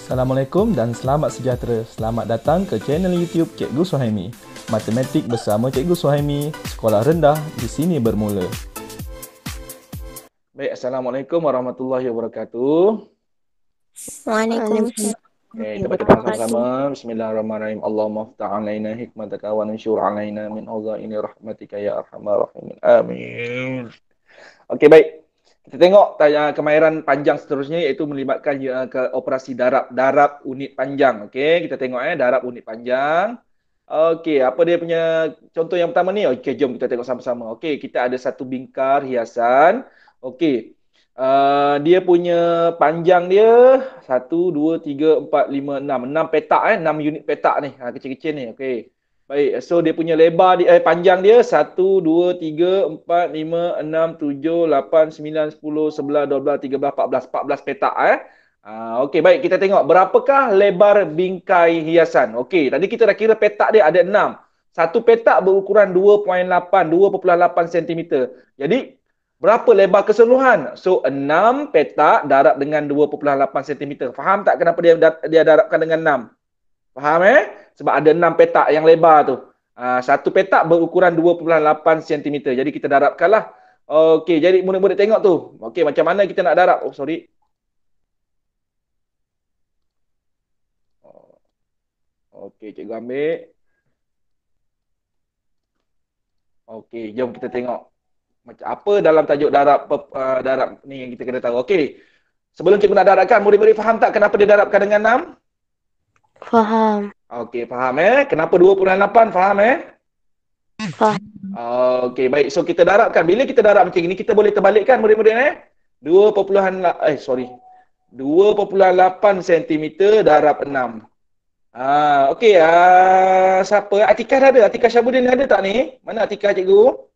Assalamualaikum dan selamat sejahtera. Selamat datang ke channel YouTube Cikgu Suhaimi. Matematik bersama Cikgu Suhaimi, sekolah rendah di sini bermula. Baik, Assalamualaikum warahmatullahi wabarakatuh. Waalaikumsalam. Kita baca sama-sama. Bismillahirrahmanirrahim. Allahumma ftah alaina hikmataka wa nunsyur alaina min hazaini rahmatika ya arhamar rahimin. Amin. Okey, baik. Kita tengok kemahiran panjang seterusnya iaitu melibatkan ke operasi darab unit panjang. Okey, kita tengok darab unit panjang. Okey, apa dia punya contoh yang pertama ni? Okey, jom kita tengok sama-sama. Okey, kita ada satu bingkar hiasan. Okey. Dia punya panjang dia 1 2 3 4 5 6 6 petak 6 unit petak ni. Kecil-kecil ni. Okey. Baik, so dia punya lebar panjang dia 1 2 3 4 5 6 7 8 9 10 11 12 13 14 petak Okey, baik, kita tengok berapakah lebar bingkai hiasan. Okey, tadi kita dah kira petak dia ada 6. Satu petak berukuran 2.8 cm. Jadi berapa lebar keseluruhan? So 6 petak darab dengan 2.8 cm. Faham tak kenapa dia darabkan dengan 6? Faham Sebab ada 6 petak yang lebar tu. Satu petak berukuran 2.8 cm. Jadi kita darabkanlah. Okey, jadi murid-murid tengok tu. Okey, macam mana kita nak darab? Oh, sorry. Okey, cikgu ambil. Okey, jom kita tengok. Macam apa dalam tajuk darab ni yang kita kena tahu. Okey. Sebelum cikgu nak darabkan, murid-murid faham tak kenapa dia darabkan dengan 6? Faham. Okey, faham Kenapa 2.8? Faham Faham. Okey, baik. So kita darabkan. Bila kita darab macam ni, kita boleh terbalikkan murid-murid 2.8 cm darab 6. Okey, siapa? Atikah dah ada? Atikah Syabudin ada tak ni? Mana Atikah cikgu?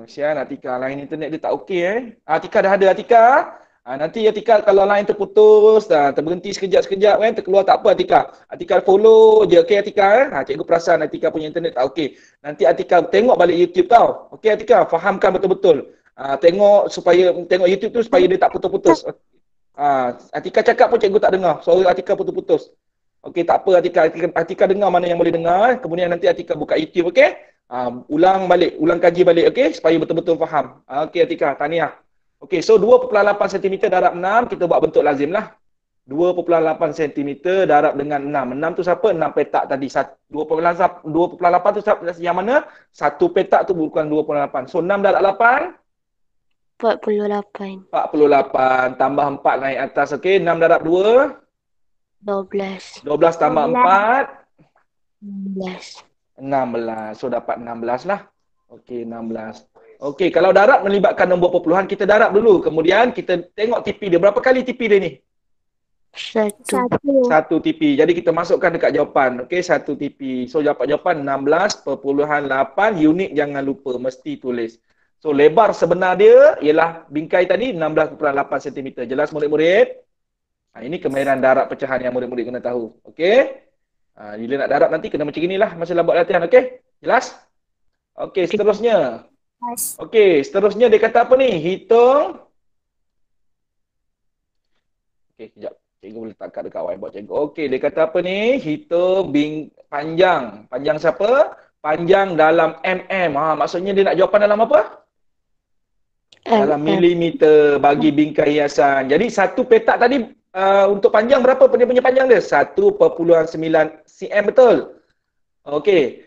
Sian Atikah, line internet dia tak okey Atikah dah ada Atikah? Nanti Atikah kalau line terputus, terberhenti sekejap-sekejap terkeluar tak apa Atikah. Atikah follow je, okey Atikah Cikgu perasan Atikah punya internet tak okey. Nanti Atikah tengok balik YouTube tau. Okey Atikah, fahamkan betul-betul. Tengok YouTube tu supaya dia tak putus-putus. Atikah cakap pun cikgu tak dengar. Suara Atikah putus-putus. Okey, tak apa Atikah dengar mana yang boleh dengar. Kemudian nanti Atikah buka YouTube, okey? Ulang kaji balik, okey? Supaya betul-betul faham. Okey Atikah, tahniah. Okey, so 2.8 cm darab 6, kita buat bentuk lazim lah. 2.8 cm darab dengan 6. 6 tu siapa? 6 petak tadi. 2.8 tu yang mana? Satu petak tu bukan 2.8. So 6 darab 8? 48. 48. Tambah 4 naik atas, okey? 6 darab 2? 12. 12 tambah 4? 16. 16. So dapat 16 lah. Okey, 16. Okey, kalau darab melibatkan nombor perpuluhan, kita darab dulu. Kemudian kita tengok TP dia. Berapa kali TP dia ni? 1. 1 TP. Jadi kita masukkan dekat jawapan. Okey, 1 TP. So jawapan 16.8 unit, jangan lupa. Mesti tulis. So lebar sebenar dia ialah bingkai tadi 16.8 cm. Jelas murid-murid? Ini kemahiran darab pecahan yang murid-murid kena tahu. Okey? Bila nak darab nanti kena macam inilah masa buat latihan. Okey? Jelas? Okey, seterusnya. Okey, seterusnya dia kata apa ni? Hitung. Okey, sekejap. Cikgu boleh letak dekat whiteboard cikgu. Okey, dia kata apa ni? Hitung panjang. Panjang siapa? Panjang dalam mm. Maksudnya dia nak jawapan dalam apa? Dalam milimeter bagi bingkai hiasan. Jadi satu petak tadi untuk panjang berapa dia punya panjang dia? 1.9 cm, betul? Okey.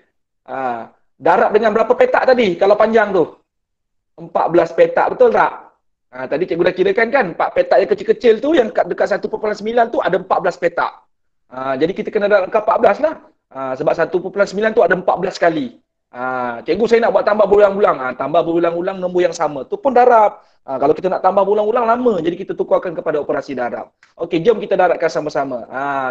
Darab dengan berapa petak tadi kalau panjang tu? 14 petak, betul tak? Tadi cikgu dah kirakan kan? 4 petak yang kecil-kecil tu yang dekat 1.9 tu ada 14 petak. Jadi kita kena darabkan 14 lah. Sebab 1.9 tu ada 14 kali. Cikgu saya nak buat tambah berulang-ulang. Tambah berulang-ulang nombor yang sama. Tu pun darab. Kalau kita nak tambah berulang-ulang lama. Jadi kita tukarkan kepada operasi darab. Okey, jom kita darabkan sama-sama.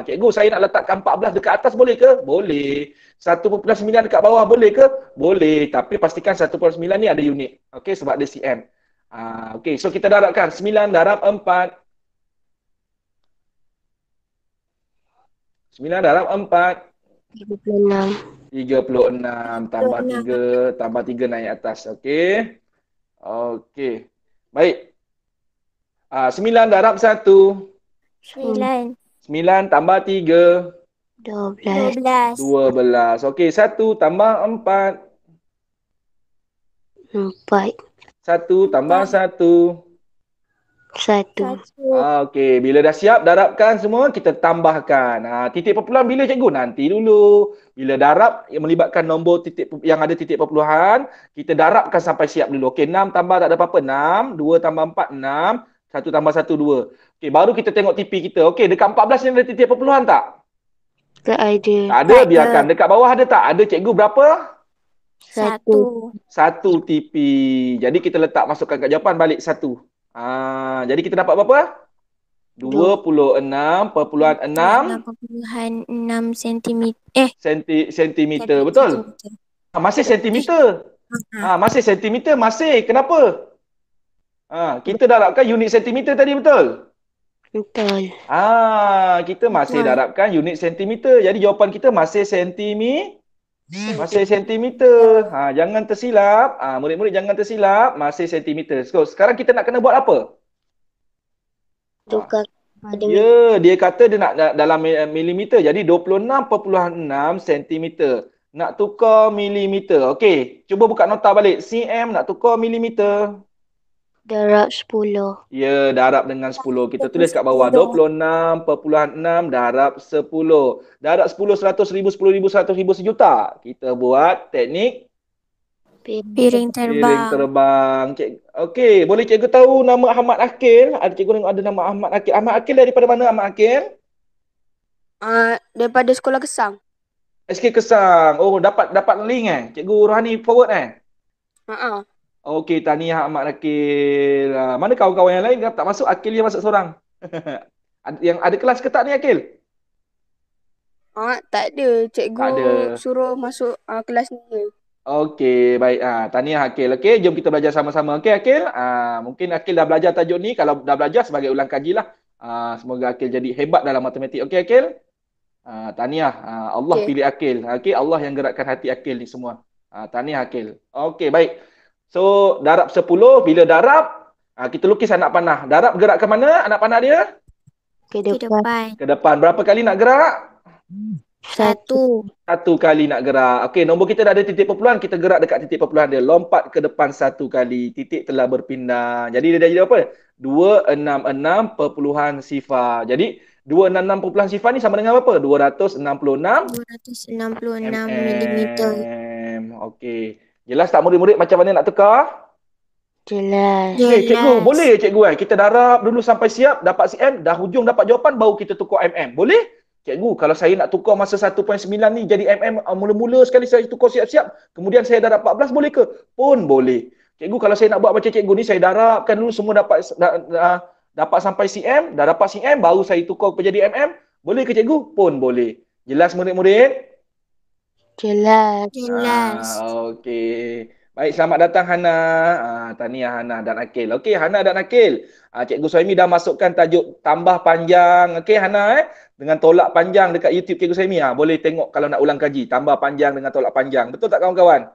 Cikgu saya nak letakkan 14 dekat atas boleh ke? Boleh. 1.9 dekat bawah boleh ke? Boleh. Tapi pastikan 1.9 ni ada unit. Okey, sebab dia cm. Okey, so kita darabkan. 9 darab 4. 9 darab 4. 36. 36 tambah 3 naik atas. Okey. Okey. Baik. 9 darab 1. 9. 9 tambah 3. 12. 12. 12. Okey, 1 tambah 4. 4. 1 tambah 1. 1. 1. Okey, bila dah siap darabkan semua, kita tambahkan. Titik perpuluhan bila cikgu? Nanti dulu. Bila darab yang melibatkan nombor titik yang ada titik perpuluhan, kita darabkan sampai siap dulu. Okey, 6 tambah tak ada apa-apa. 6, 2 tambah 4, 6. 1 tambah 1, 2. Okey, baru kita tengok TP kita. Okey, dekat 14 ni ada titik perpuluhan tak? Tak ada. Tak ada, biarkan. Dekat bawah ada tak? Ada cikgu berapa? 1. 1 TP. Jadi kita letak masukkan kat jawapan balik 1. Jadi kita dapat berapa? 26.6 6.6 sentimeter. sentimeter. Betul? Masih sentimeter. Masih sentimeter. Masih. Kenapa? Kita darabkan unit sentimeter tadi, betul? Betul. Kita masih darabkan unit sentimeter. Jadi jawapan kita masih sentimeter. Masih sentimeter. Jangan tersilap. Murid-murid jangan tersilap. Masih sentimeter. So, sekarang kita nak kena buat apa? Tukar pada Ya, dia kata dia nak dalam milimeter. Jadi 26.6 sentimeter. Nak tukar milimeter. Okey, cuba buka nota balik. cm nak tukar milimeter. darab 10. Ya, darab dengan 10. Kita tulis kat bawah 26.6 darab 10. Darab 10, 100 ribu, 10 ribu, 100 ribu, sejuta. Kita buat teknik Piring piring terbang. terbang. Okey, boleh cikgu tahu nama Ahmad Akil? Ada cikgu tengok ada nama Ahmad Akil. Ahmad Akil daripada mana Ahmad Akil? Daripada sekolah Kesang. SK Kesang. Oh, dapat link Cikgu Rohani forward Okey, tahniah Ahmad Akil. Mana kawan-kawan yang lain tak masuk? Akil yang masuk seorang. Yang ada kelas ke tak ni Akil? Tak ada. Cikgu Tak ada. suruh masuk kelas ni. Okey, baik. Tahniah Akil. Okey, jom kita belajar sama-sama. Okey Akil. Mungkin Akil dah belajar tajuk ni. Kalau dah belajar sebagai ulang kaji lah. Semoga Akil jadi hebat dalam matematik. Okey Akil. Tahniah. Allah pilih Akil. Okey, Allah yang gerakkan hati Akil ni semua. Tahniah Akil. Okey, baik. So, darab 10. Bila darab, kita lukis anak panah. Darab gerak ke mana anak panah dia? Ke Ke depan. depan. Ke depan. Berapa kali nak gerak? 1. 1 kali nak gerak. Okey, nombor kita dah ada titik perpuluhan. Kita gerak dekat titik perpuluhan dia. Lompat ke depan 1 kali. Titik telah berpindah. Jadi dia dah jadi apa? 266.0. Jadi 266.0 ni sama dengan apa? 266 266 milimeter. Okey. Jelas tak murid-murid macam mana nak tukar? Jelas. Cikgu, boleh cikgu kita darab dulu sampai siap, dapat cm, dah hujung dapat jawapan, baru kita tukar mm. Boleh? Cikgu, kalau saya nak tukar masa 1.9 ni jadi mm, mula-mula sekali saya tukar siap-siap, kemudian saya darab 14, boleh ke? Pun boleh. Cikgu, kalau saya nak buat macam cikgu ni, saya darabkan dulu semua dapat sampai cm, dah dapat cm, baru saya tukar jadi mm. Boleh ke cikgu? Pun boleh. Jelas murid-murid? Jelas. Okey. Baik, selamat datang Hana. Tahniah Hana dan Akil. Okey, Hana dan Akil. Cikgu Suhaimi dah masukkan tajuk tambah panjang. Okey Hana dengan tolak panjang dekat YouTube Cikgu Suhaimi. Boleh tengok kalau nak ulang kaji. Tambah panjang dengan tolak panjang. Betul tak kawan-kawan?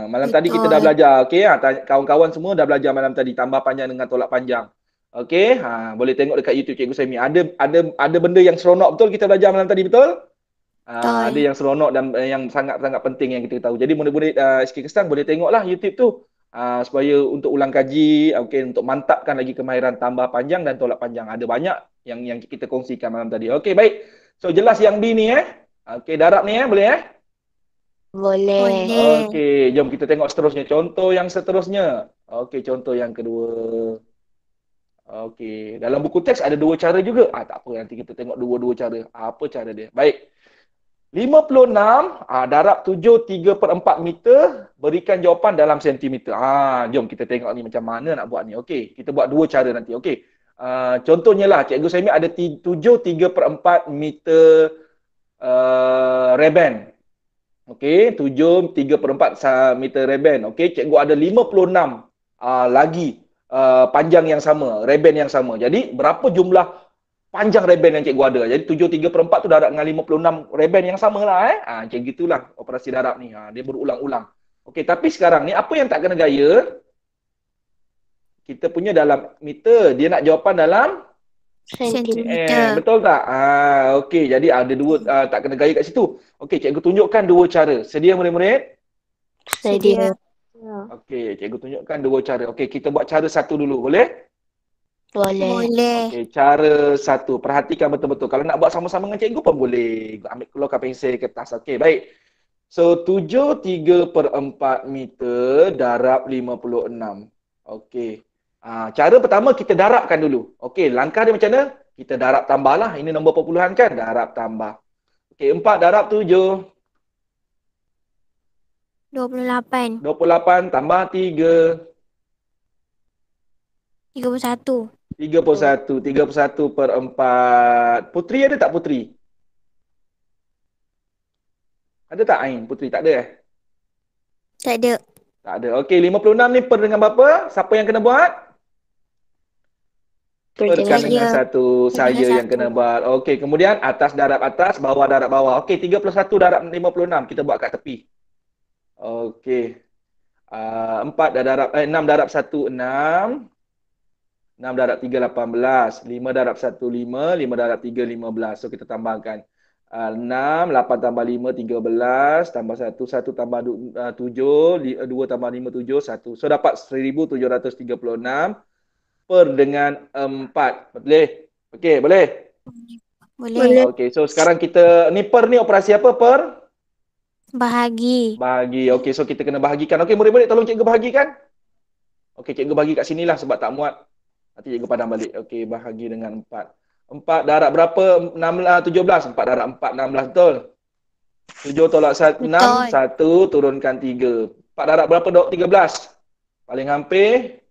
Malam tadi kita dah belajar. Okey, kawan-kawan semua dah belajar malam tadi tambah panjang dengan tolak panjang. Okey, boleh tengok dekat YouTube Cikgu Suhaimi. Ada benda yang seronok betul kita belajar malam tadi, betul? Ada yang seronok dan yang sangat-sangat penting yang kita tahu. Jadi murid-murid SK Kesang boleh tengoklah YouTube tu supaya untuk ulang kaji, okey, untuk mantapkan lagi kemahiran tambah panjang dan tolak panjang. Ada banyak yang kita kongsikan malam tadi. Okey, baik. So jelas yang B ni Okey, darab ni boleh Boleh. Okey, jom kita tengok seterusnya. Contoh yang seterusnya. Okey, contoh yang kedua. Okey, dalam buku teks ada dua cara juga. Tak apa, nanti kita tengok dua-dua cara. Apa cara dia? Baik. 56 darab 7/3/4 meter, berikan jawapan dalam sentimeter. Jom kita tengok ni macam mana nak buat ni. Okey, kita buat dua cara nanti. Okey. Contohnya lah Cikgu Saimi ada 7/3/4 meter reben. Okey, 7/3/4 meter reben. Okey, cikgu ada 56 lagi panjang yang sama, reben yang sama. Jadi berapa jumlah panjang reben yang cikgu ada? Jadi 7/3/4 tu darab dengan 56 reben yang sama lah macam gitulah operasi darab ni. Dia berulang-ulang. Okey, tapi sekarang ni apa yang tak kena gaya? kita punya dalam meter. Dia nak jawapan dalam Sentimeter. betul tak? Okey, jadi ada dua, tak kena gaya kat situ. Okey, cikgu tunjukkan dua cara. Sedia murid-murid? Sedia. Okey, cikgu tunjukkan dua cara. Okey, kita buat cara satu dulu, boleh? Boleh. Boleh. Okey, cara satu. Perhatikan betul-betul. Kalau nak buat sama-sama dengan cikgu pun boleh. Ambil keluarkan pensel, kertas. Okey, baik. So, 73/4 meter darab 56. Okey. Cara pertama kita darabkan dulu. Okey, langkah dia macam mana? Kita darab tambahlah. Ini nombor perpuluhan kan? Darab tambah. Okey, 4 darab 7. 28. 28 tambah 3. 31. 31. 31/4. Putri ada tak Putri? Ada tak Ain? Putri tak ada Tak ada. Tak ada. Okey, 56 ni per dengan berapa? Siapa yang kena buat? Perkan dengan satu. Saya yang kena buat. Okey, kemudian atas darab atas, bawah darab bawah. Okey, 31 darab 56. Kita buat kat tepi. Okey. 4 darab 6 darab 1 6. 6 darab 3 18. 5 darab 1 5. 5 darab 3 15. So kita tambahkan 6, 8 tambah 5 13, tambah 1 1 tambah 7, 2 tambah 5 7 1. So dapat 1736 per dengan 4. Boleh? Okey, boleh? Boleh. Okey, so sekarang kita ni per ni operasi apa per? Bahagi. Bahagi. Okey, so kita kena bahagikan. Okey, murid-murid tolong cikgu bahagikan. Okey, cikgu bahagi kat sinilah sebab tak muat. Nanti cikgu padam balik. Okey, bahagi dengan 4. 4 darab berapa? 17. 4 darab 4 16 betul? 7 tolak 6 1 turunkan 3. 4 darab berapa dok? 13. Paling hampir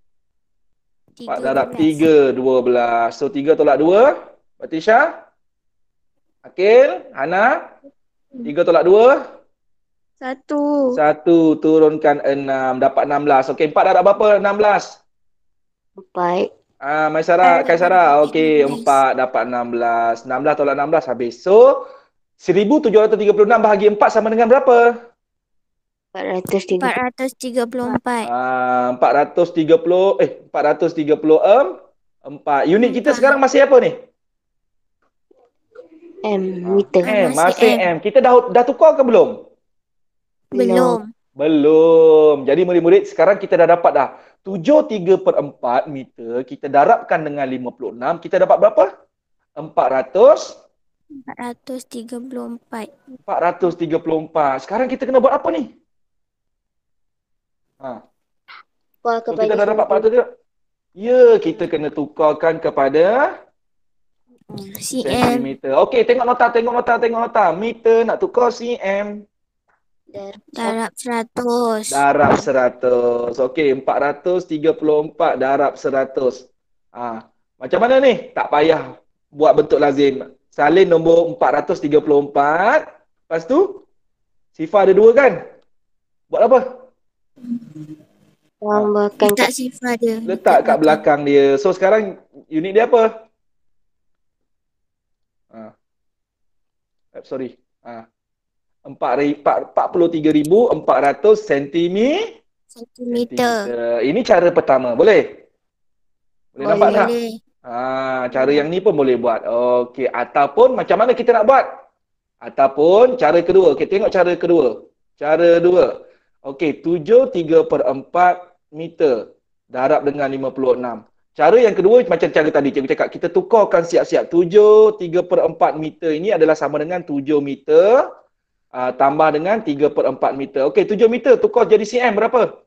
4 darab 3, 12. So, 3 tolak 2. Batisha? Akil? Hana? 3 tolak 2? 1. 1. Turunkan 6. Dapat 16. Okey, 4 darab berapa? 16. 4. Kaisara. Okey, 4 dapat 16. 16 tolak 16 habis. So, 1736 bahagi 4 sama dengan berapa? 434. 434. Unit kita sekarang masih apa ni? Meter. Masih M. Kita dah tukar ke belum? Belum. Belum. Jadi murid-murid sekarang kita dah dapat dah 73/4 meter. Kita darabkan dengan 56. Kita dapat berapa? 434. 434. Sekarang kita kena buat apa ni? So, kita dah dapat 400. Ya, kita kena tukarkan kepada sentimeter. Okey, tengok nota. Meter nak tukar cm. Darab 100. Darab 100. Okey, 434 darab 100. Macam mana ni? Tak payah buat bentuk lazim. Salin nombor 434. Lepas tu, sifar ada 2 kan? Buat apa? Letak sifar dia. Letak kat belakang dia. So, sekarang unit dia apa? Sorry. 43,400 sentimeter. Ini cara pertama. Boleh? Boleh nampak tak? Cara yang ni pun boleh buat. Okey. Ataupun macam mana kita nak buat? Ataupun cara kedua. Okey, tengok cara kedua. Cara 2. Okey, 73/4 meter darab dengan 56. Cara yang kedua macam cara tadi cikgu cakap, kita tukarkan siap-siap. 73/4 meter ini adalah sama dengan 7 meter tambah dengan 3/4 meter. Okey, 7 meter tukar jadi cm berapa?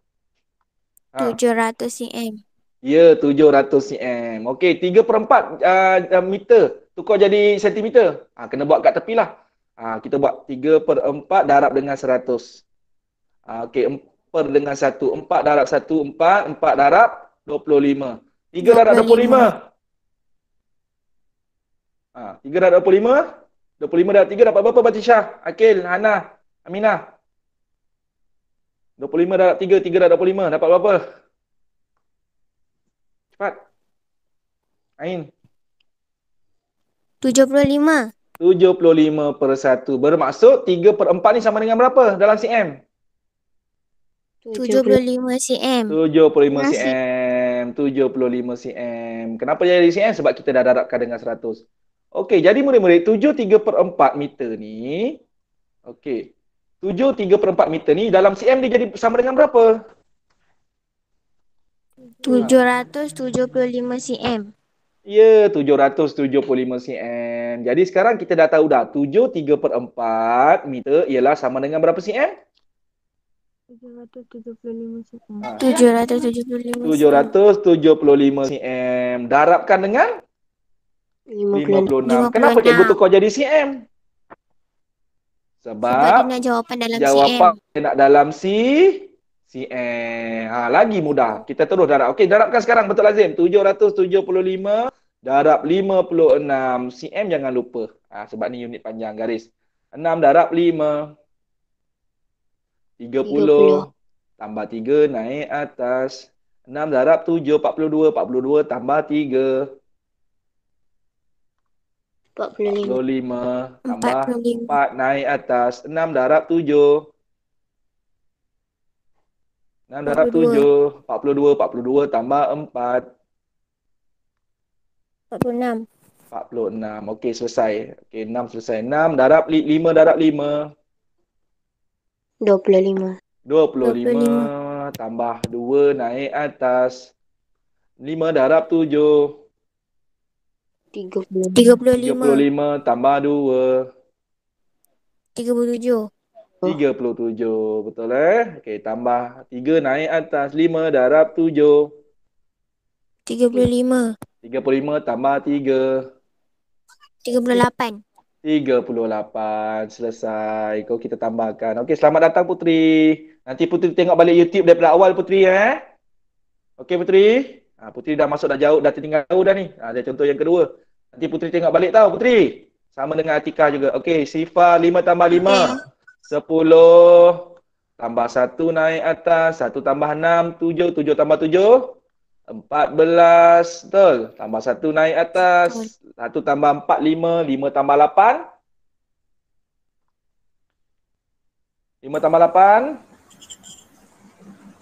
700 cm. Ya, 700 cm. Okey, 3/4 meter tukar jadi sentimeter. Kena buat kat tepi lah. Kita buat 3/4 darab dengan 100. Okey, 4 dengan 1. 4 darab 1, 4. 4 darab 25. 3 darab 25. 3 darab 25. 25 darab 3 dapat berapa Batisha? Akil, Hana, Aminah. 25 darab 3, 3 darab 25. Dapat berapa? Cepat. Ain. 75. 75/1. Bermaksud 3/4 ni sama dengan berapa dalam cm? 75 cm. 75 cm. cm, 75 cm. Kenapa jadi cm? Sebab kita dah darabkan dengan 100. Okey, jadi murid-murid 7/3/4 meter ni. Okey. 7/3/4 meter ni dalam cm dia jadi sama dengan berapa? 775 cm. Ya, 775 cm. Jadi sekarang kita dah tahu dah 7/3/4 meter ialah sama dengan berapa cm? 775 cm. 775 cm. 775 cm. Darabkan dengan 56. 56. Kenapa cikgu tukar jadi cm? Sebab dia Sebab nak jawapan dalam jawapan cm. dia nak dalam cm. Lagi mudah. Kita terus darab. Okey, darabkan sekarang betul lazim. 775 darab 56 cm, jangan lupa. Sebab ni unit panjang garis. 6 darab 5 30 tambah 3 naik atas. 6 darab 7 42 42 tambah 3 45. 45 tambah 45. 4 naik atas. 6 darab 7 6 darab 7 42 42 tambah 4 46. 46. Okey, selesai. Okey, 6 selesai. 6 darab 5 darab 5 25. 25 tambah 2 naik atas. 5 darab 7 35. 35. 35 tambah 2 37. 37. Betul Okey, tambah 3 naik atas. 5 darab 7 35. 35 tambah 3 38. 38. Selesai. Kau kita tambahkan. Okey, selamat datang Putri. Nanti Putri tengok balik YouTube daripada awal Putri Okey Putri. Putri dah masuk dah jauh, dah tertinggal jauh dah ni. Ada contoh yang kedua. Nanti Putri tengok balik tau Putri. Sama dengan Atika juga. Okey, Sifa 5 tambah 5. 10 tambah 1 naik atas. 1 tambah 6, 7. 7 tambah 7. 14. Betul. Tambah 1 naik atas. 1 tambah 4, 5. 5 tambah 8. 5 tambah 8.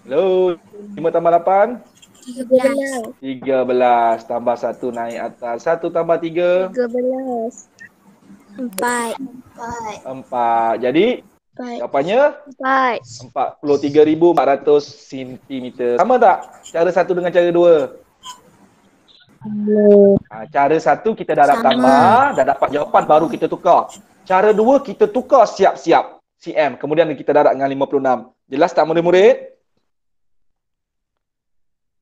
Hello. 5 tambah 8. 13. 13. Tambah 1 naik atas. 1 tambah 3. 13. 4. 4. Jadi jawapannya 4. 43,400 cm. Sama tak cara satu dengan cara dua? Cara satu kita dah Sama. tambah, dah dapat jawapan baru kita tukar. Cara dua kita tukar siap-siap cm. Kemudian kita darab dengan 56. Jelas tak murid-murid?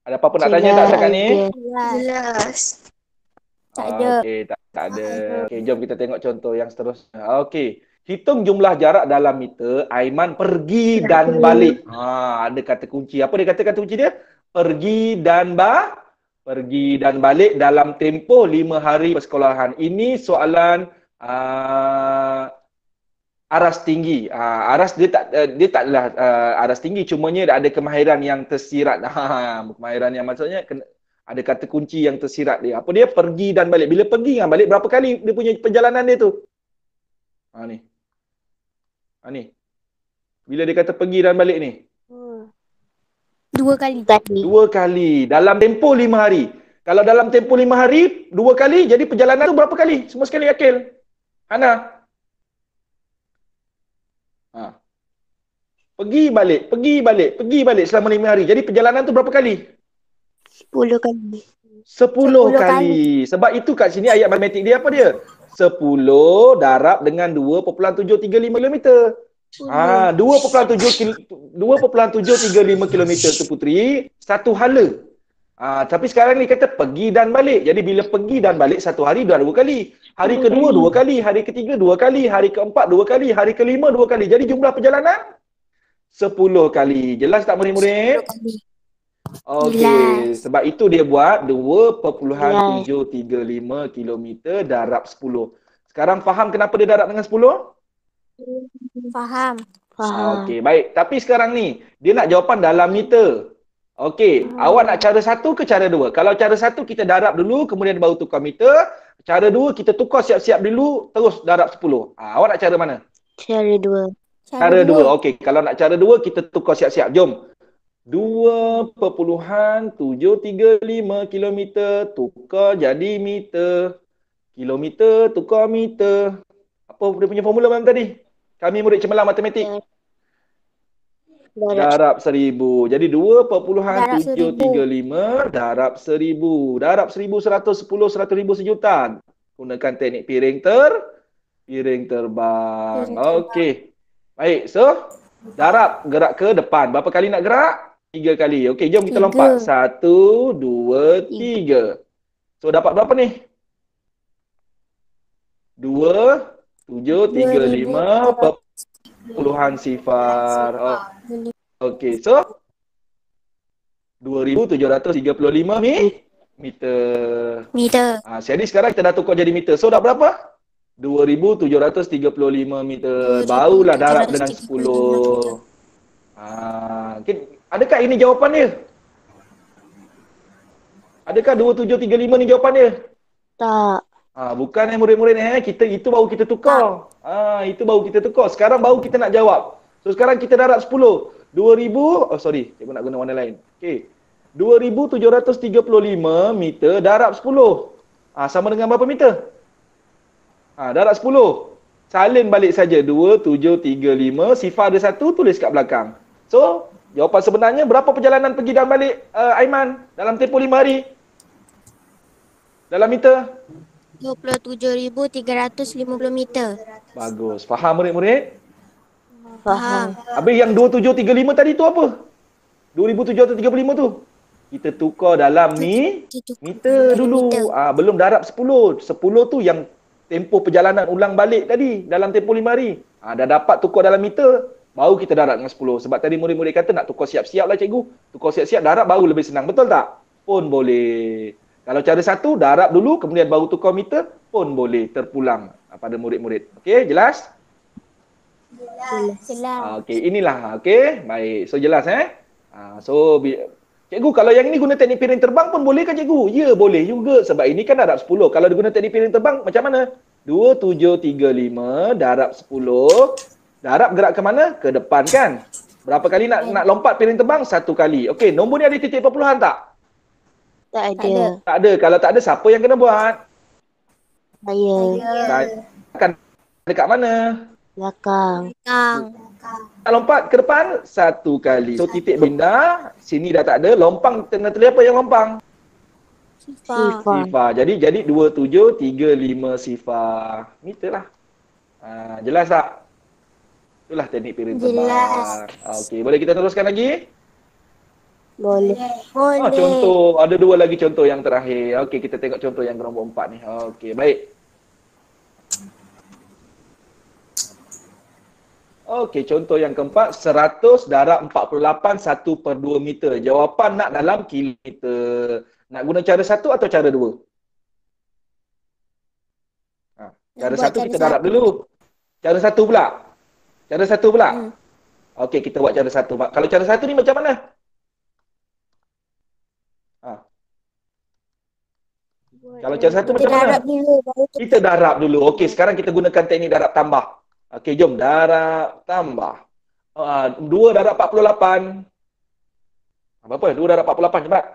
Ada apa-apa nak tanya tak setakat ni? Jelas. Tak ada. Okey, tak ada. Okey, jom kita tengok contoh yang seterusnya. Okey. Hitung jumlah jarak dalam meter Aiman pergi dan balik. Ada kata kunci. Apa dia kata kata kunci dia? Pergi dan balik dalam tempoh 5 hari persekolahan. Ini soalan aras tinggi. Aras dia taklah aras tinggi, cumanya ada kemahiran yang tersirat. Kemahiran yang maksudnya ada kata kunci yang tersirat dia. Apa dia? Pergi dan balik. Bila pergi dan balik, berapa kali dia punya perjalanan dia tu? Ni. Bila dia kata pergi dan balik ni? 2 kali. 2 kali. Dalam tempoh 5 hari. Kalau dalam tempoh 5 hari, 2 kali, jadi perjalanan tu berapa kali? Semua sekali akil. Hana? Pergi balik selama 5 hari. Jadi perjalanan tu berapa kali? 10 kali. 10 kali. Sebab itu kat sini ayat matematik dia apa dia? 10 darab dengan 2.735 km. 2.735 km tu Putri, satu hala. Tapi sekarang ni kata pergi dan balik. Jadi bila pergi dan balik satu hari dah 2 kali. Hari kedua 2 kali, hari ketiga 2 kali, hari keempat 2 kali, hari kelima 2 kali. Jadi jumlah perjalanan 10 kali. Jelas tak murid-murid? Okey, sebab itu dia buat 2.735 km darab 10. Sekarang faham kenapa dia darab dengan 10? Faham. Okey, baik. Tapi sekarang ni, dia nak jawapan dalam meter. Okey, awak nak cara satu ke cara dua? Kalau cara satu kita darab dulu, kemudian baru tukar meter. Cara dua kita tukar siap-siap dulu, terus darab 10. Awak nak cara mana? Cara 2. Cara dua. Okey, kalau nak cara dua, kita tukar siap-siap. Jom. 2,735 kilometer tukar jadi meter. Kilometer tukar meter. Apa dia punya formula malam tadi? Kami murid cemerlang matematik. Darab 1000. Jadi 2,735 darab 1000. Darab 1000, 100, 10, 100,000 sejuta. Gunakan teknik piring terbang. Okey. Baik, so darab gerak ke depan. Berapa kali nak gerak? 3 kali. Okey, jom kita lompat. 1, 2, 3. So dapat berapa ni? 2,735 puluhan sifar. Oh. Okey, so 2,735 meter. Jadi sekarang kita dah tukar jadi meter. So dah berapa? 2,735 meter. Barulah darab dengan 10. Adakah ini jawapan dia? Adakah 2,735 ni jawapan dia? Tak. Bukan murid-murid itu baru kita tukar. Itu baru kita tukar. Sekarang baru kita nak jawab. So sekarang kita darab 10. 2,000, cikgu nak guna warna lain. Okey. 2,735 meter darab 10. Sama dengan berapa meter? Darab 10. Salin balik saja. 2,735. Sifar ada 1, tulis kat belakang. So, jawapan sebenarnya berapa perjalanan pergi dan balik Aiman dalam tempoh 5 hari? Dalam meter? 27,350 meter. Bagus. Faham murid-murid? Faham. Habis yang 2,735 tadi tu apa? 2,735 tu? Kita tukar dalam meter dulu. Belum darab 10. 10 tu yang tempoh perjalanan ulang balik tadi dalam tempoh 5 hari. Dah dapat tukar dalam meter, baru kita darab dengan 10. Sebab tadi murid-murid kata nak tukar siap-siap lah cikgu. Tukar siap-siap darab baru lebih senang. Betul tak? Pun boleh. Kalau cara satu, darab dulu kemudian baru tukar meter pun boleh terpulang pada murid-murid. Okey, jelas? Jelas. Okey, inilah. Okey, baik. So jelas So cikgu kalau yang ini guna teknik piring terbang pun boleh kan cikgu? Ya, boleh juga sebab ini kan darab 10. Kalau diguna teknik piring terbang macam mana? 2,735 darab 10. Darab gerak ke mana? Ke depan kan? Berapa kali nak lompat piring terbang? 1 kali. Okey, nombor ni ada titik perpuluhan tak? Tak ada. Tak ada. Kalau tak ada, siapa yang kena buat? Saya. Akan dekat mana? Belakang. Nak lompat ke depan 1 kali. So titik benda sini dah tak ada. Lompang kena tulis apa yang lompang? Sifar. Jadi 2,735 sifar. Meter lah. Jelas tak? Itulah teknik piring terbang. Okey, boleh kita teruskan lagi? Boleh. Contoh, ada 2 lagi contoh yang terakhir. Okey, kita tengok contoh yang nombor 4 ni. Okey, baik. Okey, contoh yang keempat, 100 darab 48 1/2 meter. Jawapan nak dalam kilometer. Nak guna cara satu atau cara 2? Cara satu kita darab dulu. Cara satu pula. Okey, kita buat cara satu. Kalau cara satu ni macam mana? Kalau cara satu macam mana? Kita darab dulu. Okey, sekarang kita gunakan teknik darab tambah. Okey, jom darab tambah. 2 darab 48. Berapa? 2 darab 48 cepat.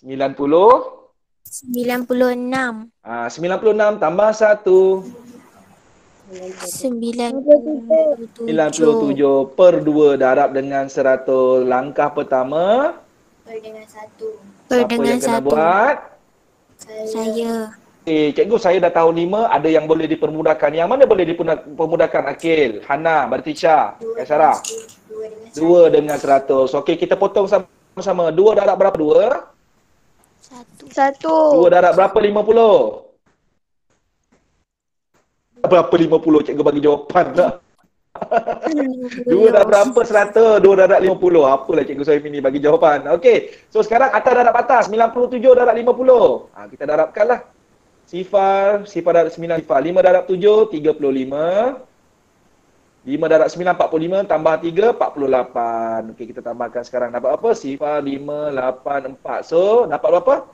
96. 96 tambah 1. 97 per 2 darab dengan 100. Langkah pertama. Per dengan 1. Siapa yang kena buat? Saya. Cikgu, saya dah tahun 5, ada yang boleh dipermudahkan. Yang mana boleh dipermudahkan? Akil, Hana, Bartisha, Kaisara. 2 dengan 100. Okey, kita potong sama-sama. 2 darab berapa 2? 1. 2 darab berapa 50? Berapa 50? Cikgu bagi jawapan tak? 2 darab berapa 100? 2 darab 50. Apalah cikgu Sohim ini bagi jawapan. Okey, so sekarang atas darab atas. 97 darab 50. Kita darabkanlah. Sifar darab 9 sifar. 5 darab 7, 35. 5 darab 9, 45. Tambah 3, 48. Okey, kita tambahkan sekarang. Dapat apa? Sifar 5, 8, 4. So, dapat berapa?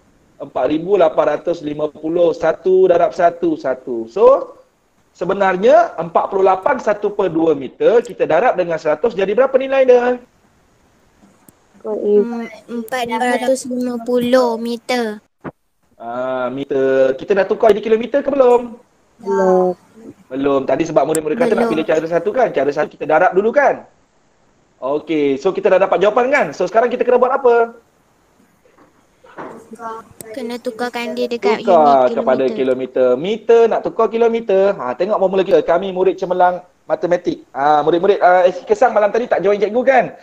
4,850. 1 darab 1, 1. So, sebenarnya 48 1/2 meter. Kita darab dengan 100. Jadi berapa nilai dia? Goib. 450 meter. Meter. Kita dah tukar jadi kilometer ke belum? Belum. Belum. Tadi sebab murid-murid kata nak Belum. pilih cara satu kan? Cara satu kita darab dulu kan? Okey. So kita dah dapat jawapan kan? So sekarang kita kena buat apa? Kena tukarkan dia dekat Tukar unit kepada kilometer. kilometer. Meter nak tukar kilometer. Tengok formula kita. Kami murid cemerlang matematik. Murid-murid Kesang malam tadi tak join cikgu kan?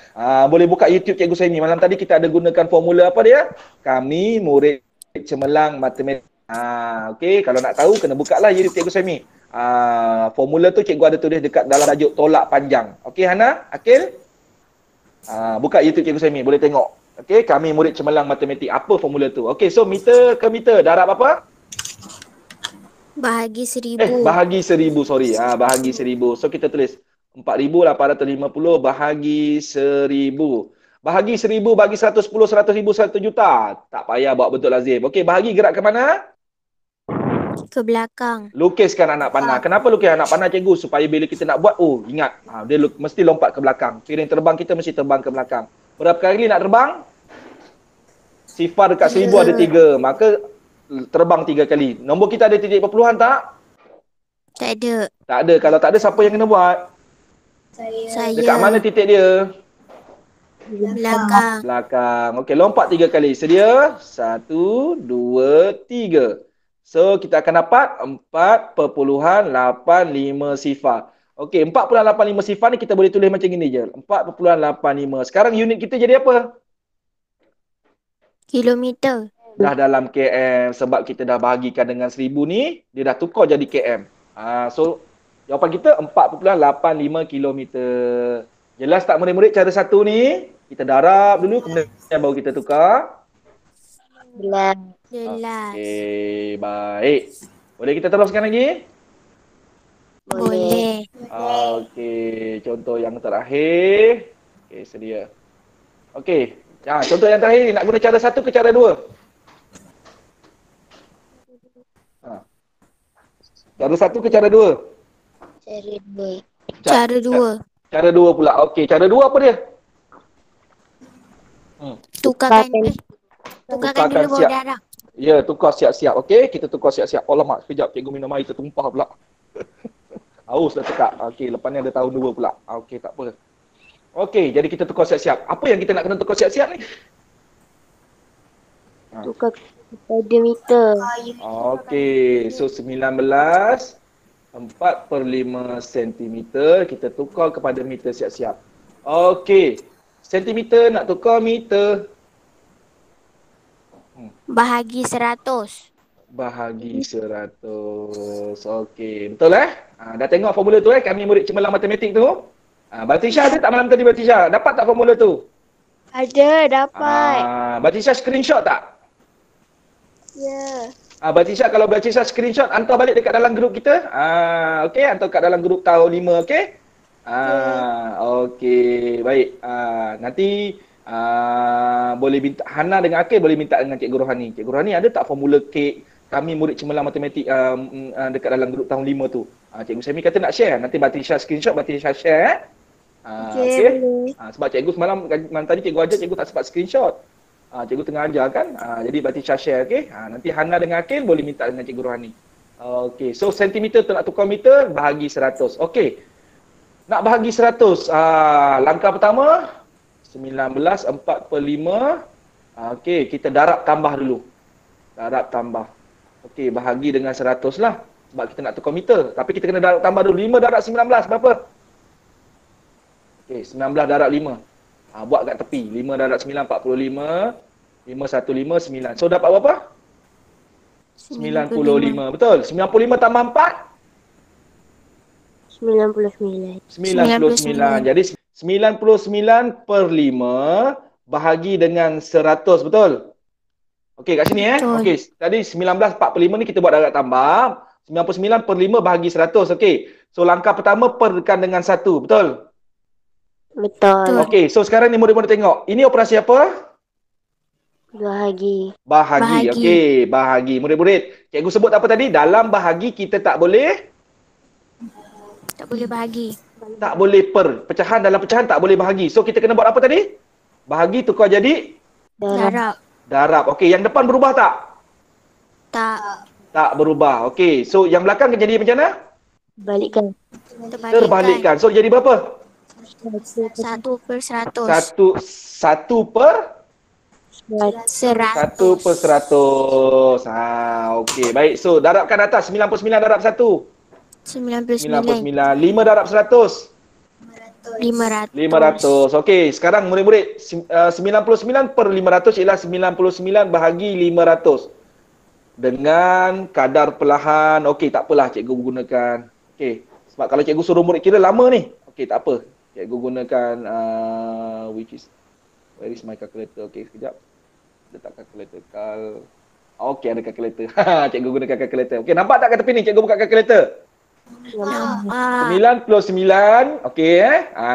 Boleh buka YouTube cikgu Saimi. Malam tadi kita ada gunakan formula apa dia? Kami murid cemerlang matematik. Okey, kalau nak tahu kena buka lah YouTube cikgu Saimi. Formula tu cikgu ada tulis dekat dalam tajuk tolak panjang. Okey Hana, Akil? Buka YouTube cikgu Saimi, boleh tengok. Okey, kami murid cemerlang matematik. Apa formula tu? Okey, so meter ke meter, darab apa? Bahagi 1000. Bahagi 1000, sorry. Bahagi 1000. So kita tulis 4,850 bahagi 1000. Bahagi 1000 bagi 110, 100,000, 1 juta. Tak payah buat bentuk lazim. Okey, bahagi gerak ke mana? Ke belakang. Lukiskan anak panah. Kenapa lukis anak panah cikgu? Supaya bila kita nak buat, ingat. Dia mesti lompat ke belakang. Piring terbang kita mesti terbang ke belakang. Berapa kali nak terbang? Sifar dekat 1000 ada 3. Maka terbang 3 kali. Nombor kita ada titik perpuluhan tak? Tak ada. Tak ada. Kalau tak ada, siapa yang kena buat? Saya. Dekat mana titik dia? Belakang. Belakang. Okey, lompat 3 kali. Sedia? 1, 2, 3. So, kita akan dapat 4.85 sifar. Okey, 4.85 sifar ni kita boleh tulis macam gini je. 4.85. Sekarang unit kita jadi apa? Kilometer. Dah dalam km. Sebab kita dah bahagikan dengan 1000 ni, dia dah tukar jadi km. So, jawapan kita 4.85 kilometer. Jelas tak murid-murid cara satu ni? Kita darab dulu, kemudian baru kita tukar. Jelas. Jelas. Okey, baik. Boleh kita teruskan lagi? Boleh. Okey, contoh yang terakhir. Okey, sedia. Okey, contoh yang terakhir ni nak guna cara satu ke cara dua? Cara satu ke cara dua? Cara dua. Cara 2. Cara dua pula. Okey, cara dua apa dia? Tukarkan. Tukarkan Tukarkan dulu baru siap. darab. Ya, tukar siap-siap. Okey, kita tukar siap-siap. Alamak, sekejap cikgu minum air tertumpah pula. Haus dah tekak. Okey, lepas ni ada tahun 2 pula. Okey, tak apa. Okey, jadi kita tukar siap-siap. Apa yang kita nak kena tukar siap-siap ni? Tukar kepada meter. Okey, so 19 4/5 cm kita tukar kepada meter siap-siap. Okey, sentimeter nak tukar meter. Bahagi 100. Bahagi 100. Okey, betul dah tengok formula tu kami murid cemerlang matematik tu. Batisha ada tak malam tadi Batisha? Dapat tak formula tu? Ada, dapat. Batisha screenshot tak? Ya. Batisha, kalau Batisha screenshot hantar balik dekat dalam grup kita. Okey, hantar kat dalam grup tahun 5, okey? Okey, baik. Nanti boleh minta Hana dengan Akil boleh minta dengan Cikgu Rohani. Cikgu Rohani ada tak formula K kami murid cemerlang matematik dekat dalam grup tahun 5 tu? Cikgu Sami kata nak share. Nanti Batisha screenshot, Batisha share. Okey, boleh. Sebab cikgu semalam tadi cikgu ajar, cikgu tak sempat screenshot. Cikgu tengah ajar kan. Jadi Batisha share, okey. Nanti Hana dengan Akil boleh minta dengan Cikgu Rohani. Okey, so sentimeter tu nak tukar meter bahagi 100. Okey. Nak bahagi 100. Langkah pertama 19 4/5. Okey, kita darab tambah dulu. Darab tambah. Okey, bahagi dengan 100 lah. Sebab kita nak tukar meter. Tapi kita kena darab tambah dulu. 5 darab 19 berapa? Okey, 19 darab 5. Buat kat tepi. 5 darab 9, 45. 5, 1, 5, 9. So dapat berapa? 95. Betul? 95 tambah 4? 99. 99. Jadi 99/5 bahagi dengan 100. Betul? Okey, kat sini Betul. Okey, tadi 19 4/5 ni kita buat darab tambah. 99/5 bahagi 100. Okey. So langkah pertama perkan dengan 1. Betul? Betul. Okey, so sekarang ni murid-murid tengok. Ini operasi apa? Bahagi. Bahagi. Bahagi. Okey, bahagi. Murid-murid, cikgu sebut apa tadi? Dalam bahagi kita tak boleh Tak boleh bahagi. per. Pecahan dalam pecahan tak boleh bahagi. So kita kena buat apa tadi? Bahagi tukar jadi Darab. Darab. darab. Okey, yang depan berubah tak? Tak. Tak berubah. Okey, so yang belakang jadi macam mana? Balikkan. Terbalikkan. So jadi berapa? 1/100. Satu per 100. 1/100. Okey. Baik. So, darabkan atas. 99 darab 1. 99. 99. 5 darab 100. 500. 500. Okey. Sekarang murid-murid, 99/500 ialah 99 bahagi 500. Dengan kadar perlahan. Okey, tak apalah cikgu gunakan. Okey. Sebab kalau cikgu suruh murid kira lama ni. Okey, tak apa. Cikgu gunakan which is, where is my calculator? Okey, sekejap. Letak kalkulator. Okey, ada kalkulator. Cikgu gunakan kalkulator. Okey, nampak tak kat tepi ni? Cikgu buka kalkulator. Nampak. 99. Okey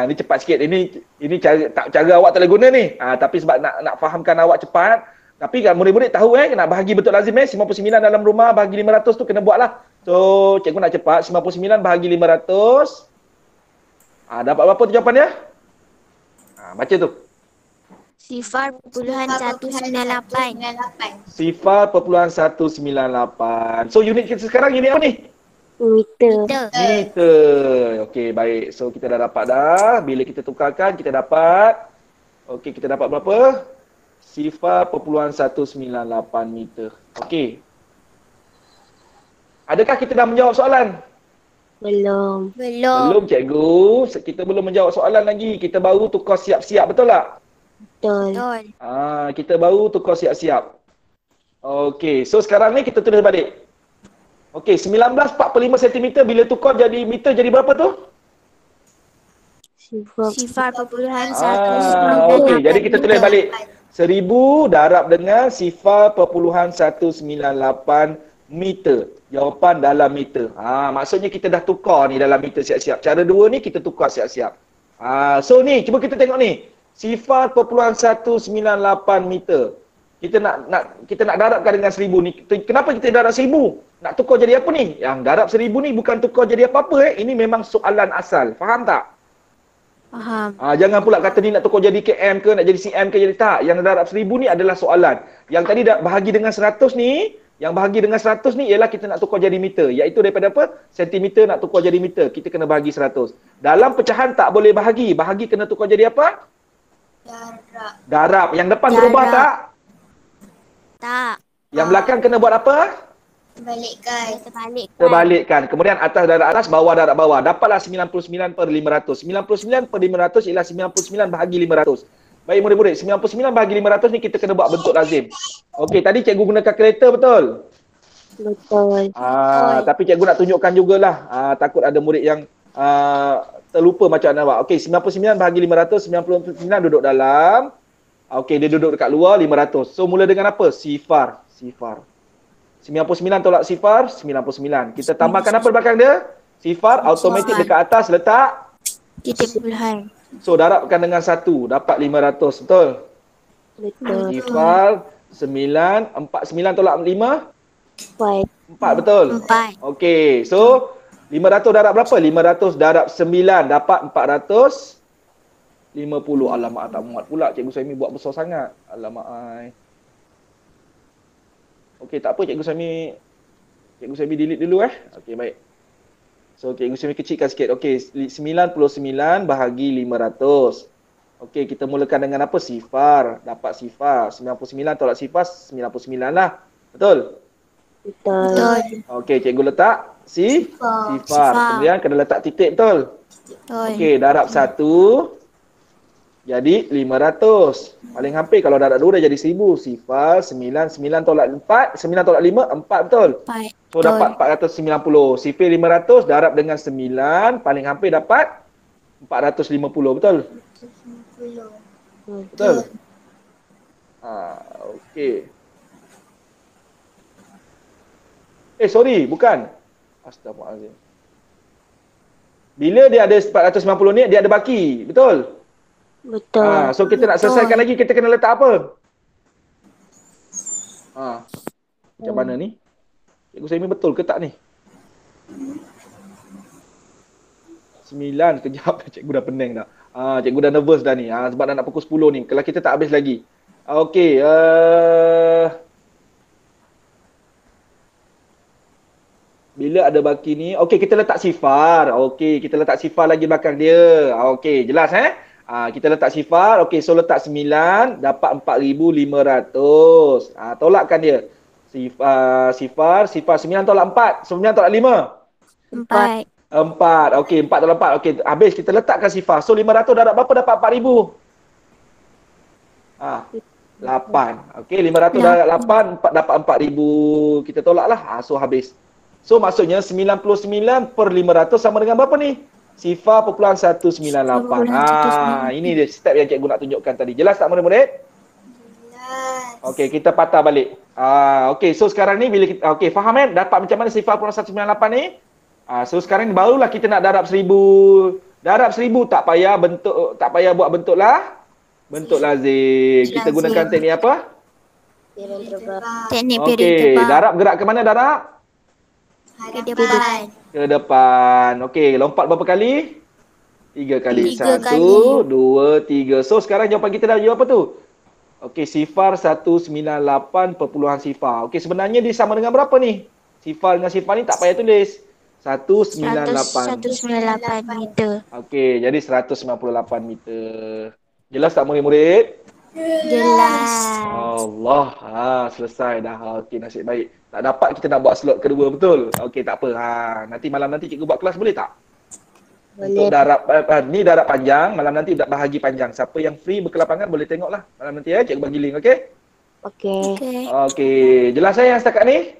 ni cepat sikit. Ini cara awak tak boleh guna ni. Tapi sebab nak fahamkan awak cepat. Tapi kan murid-murid tahu nak bahagi betul lazim 99 dalam rumah bahagi 500 tu kena buatlah. So, cikgu nak cepat. 99 bahagi 500. Dapat berapa tu jawapannya? Baca tu. 0.198. 0.198. So unit kita sekarang unit apa ni? Meter. Meter. Okey, baik. So kita dah dapat dah. Bila kita tukarkan kita dapat. Okey, kita dapat berapa? 0.198 meter. Okey. Adakah kita dah menjawab soalan? Belum. Belum cikgu. Kita belum menjawab soalan lagi. Kita baru tukar siap-siap, betul tak? Betul. Kita baru tukar siap-siap. Okey, so sekarang ni kita tulis balik. Okey, 19/45 cm bila tukar jadi meter jadi berapa tu? 0.198. Okey, jadi kita tulis balik. 1000 darab dengan 0.198 meter. Jawapan dalam meter. Maksudnya kita dah tukar ni dalam meter siap-siap. Cara dua ni kita tukar siap-siap. So ni, cuba kita tengok ni. 0.198 meter. Kita nak darabkan dengan 1000 ni. Kenapa kita darab 1000? Nak tukar jadi apa ni? Yang darab 1000 ni bukan tukar jadi apa-apa Ini memang soalan asal. Faham tak? Faham. Jangan pula kata ni nak tukar jadi km ke, nak jadi cm ke, jadi tak. Yang darab 1000 ni adalah soalan. Yang tadi bahagi dengan 100 ni, yang bahagi dengan 100 ni ialah kita nak tukar jadi meter. Iaitu daripada apa? Sentimeter nak tukar jadi meter. Kita kena bahagi 100. Dalam pecahan tak boleh bahagi. Bahagi kena tukar jadi apa? Darab. Yang depan berubah tak? Tak. Yang belakang kena buat apa? Terbalikkan. Kemudian atas darab atas, bawah darab bawah. Dapatlah 99/500. 99/500 ialah 99 bahagi 500. Baik murid-murid, 99 bahagi 500 ni kita kena buat bentuk lazim. Okey, tadi cikgu guna kalkulator betul? Betul. Tapi cikgu nak tunjukkan jugalah. Takut ada murid yang terlupa macam mana buat. Okey, 99 bahagi 500, 99 duduk dalam. Okey, dia duduk dekat luar 500. So mula dengan apa? Sifar. 99 tolak sifar, 99. Kita tambahkan apa belakang dia? Sifar, automatik dekat atas letak Titik puluhan. So darabkan dengan 1, dapat 500, betul? Betul. Sifar 9, 49 tolak 5? 4. 4, betul? 4. Okey, so 500 darab berapa? 500 darab 9 dapat 450. Alamak, tak muat pula Cikgu Suhaimi buat besar sangat. Alamak ai. Okey, tak apa Cikgu Suhaimi delete dulu Okey, baik. So Cikgu Suhaimi kecilkan sikit. Okey, 99 bahagi 500. Okey, kita mulakan dengan apa? Sifar. Dapat sifar. 99 tolak sifar 99 lah. Betul? Betul. Okey, cikgu letak sifar. Kemudian kena letak titik, betul? Okey, darab 1 jadi 500. Paling hampir kalau darab 2 dah jadi 1000. Sifar 9 tolak 4, 9 tolak 5 4, betul? 4. So dapat 490. Sifar 500 darab dengan 9, paling hampir dapat 450, betul? Betul? Okey. Sorry, bukan. Astaghfirullahaladzim. Bila dia ada 490 ni, dia ada baki, betul? Betul. So kita nak selesaikan lagi, kita kena letak apa? Macam mana ni? Cikgu Suhaimi betul ke tak ni? 9, kejap. Cikgu dah pening dah. Cikgu dah nervous dah ni. Sebab dah nak pukul 10 ni. Kalau kita tak habis lagi. Okey. Bila ada baki ni, okey kita letak sifar. Okey, kita letak sifar lagi belakang dia. Okey, jelas kita letak sifar. Okey, so letak 9 dapat 4,500. Tolakkan dia. Sifar 9 tolak 4. 9 tolak 5. 4. 4. Okey, 4 tolak 4. Okey, habis kita letakkan sifar. So 500 dapat berapa? Dapat 4,000. 8. Okey, 500 dapat 8, dapat 4,000. Kita tolaklah. So habis. So maksudnya 99 per 500 sama dengan berapa ni? Sifar perpuluhan 198. Ini dia step yang cikgu nak tunjukkan tadi. Jelas tak murid-murid? Jelas. Okey, kita patah balik. Okey, so sekarang ni bila kita faham kan? Dapat macam mana sifar perpuluhan 198 ni? So sekarang ni barulah kita nak darab 1000. Darab 1000 tak payah buat bentuk lazim. Kita gunakan teknik apa? Teknik Okey, periode. darab gerak ke mana darab? Ke depan. Ke depan. Okey, lompat berapa kali? 3 kali. 3 1, 2, 3. So sekarang jawapan kita dah jawab apa tu? Okey, sifar 198 perpuluhan sifar. Okey, sebenarnya dia sama dengan berapa ni? Sifar dengan sifar ni tak payah tulis. 198. 198 meter. Okey, jadi 198 meter. Jelas tak murid-murid? Jelas. Allah, selesai dah. Okey, nasib baik. Tak dapat kita nak buat slot kedua, betul? Okey, tak apa. Nanti malam nanti cikgu buat kelas boleh tak? Untuk darab ni darab panjang, malam nanti bahagi panjang. Siapa yang free berkelapangan boleh tengoklah malam nanti cikgu bagi link, okey? Okey. Okey, jelas yang setakat ni?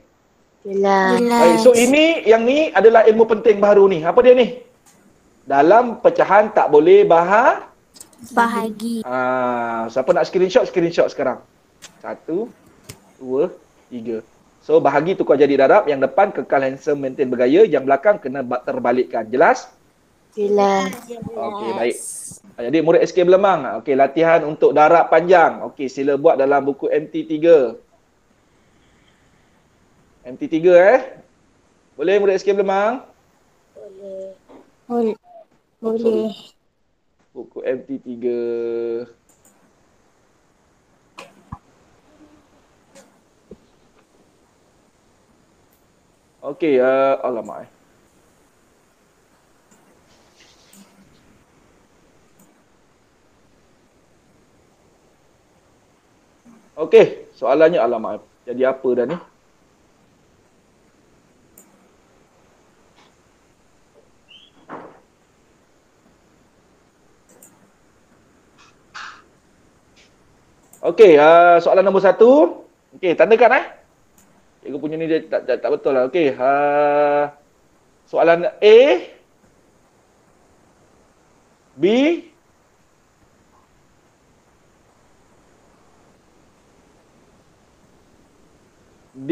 Jelas. Baik, so ini yang ni adalah ilmu penting baru ni. Apa dia ni? Dalam pecahan tak boleh bahagi. Siapa nak screenshot sekarang. 1, 2, 3. So bahagi tukar jadi darab, yang depan kekal handsome maintain bergaya, yang belakang kena terbalikkan. Jelas? Jelas. Okey, baik. Jadi murid SK Belemang, okey, latihan untuk darab panjang. Okey, sila buat dalam buku MT3. MT3 Boleh murid SK Belemang? Boleh. Buku MT3. Okey, alamak. Okey, soalannya alamak. Jadi apa dah ni? Okey, soalan nombor 1. Okey, tandakan Cikgu punya ni dia tak betul lah. Okey, soalan A, B, D,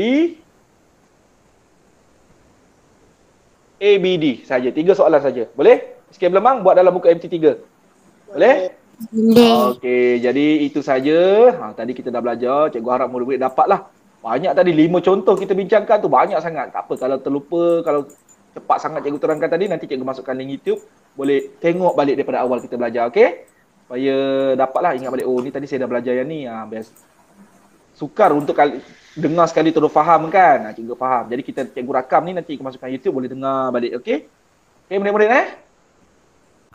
A, B, D saja. 3 soalan saja. Boleh? Sikit Belemang buat dalam buku MT3. Boleh? Boleh. Okey, jadi itu saja. Tadi kita dah belajar. Cikgu harap murid-murid dapatlah. Banyak tadi 5 contoh kita bincangkan tu, banyak sangat. Tak apa kalau terlupa, kalau cepat sangat cikgu terangkan tadi, nanti cikgu masukkan link YouTube. Boleh tengok balik daripada awal kita belajar, okey? Supaya dapatlah ingat balik, oh ni tadi saya dah belajar yang ni. Best. Sukar untuk dengar sekali terus faham kan? Cikgu faham. Jadi cikgu rakam ni, nanti cikgu masukkan YouTube, boleh dengar balik, okey? Okey murid-murid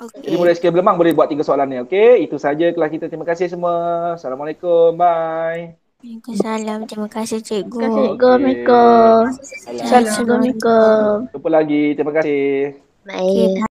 Okey. Jadi murid SK Belemang boleh buat 3 soalan ni, okey? Itu saja kelas kita. Terima kasih semua. Assalamualaikum. Bye. Waalaikumsalam. Terima kasih cikgu. Assalamualaikum. Salam. Assalamualaikum. Jumpa lagi. Terima kasih. Baik.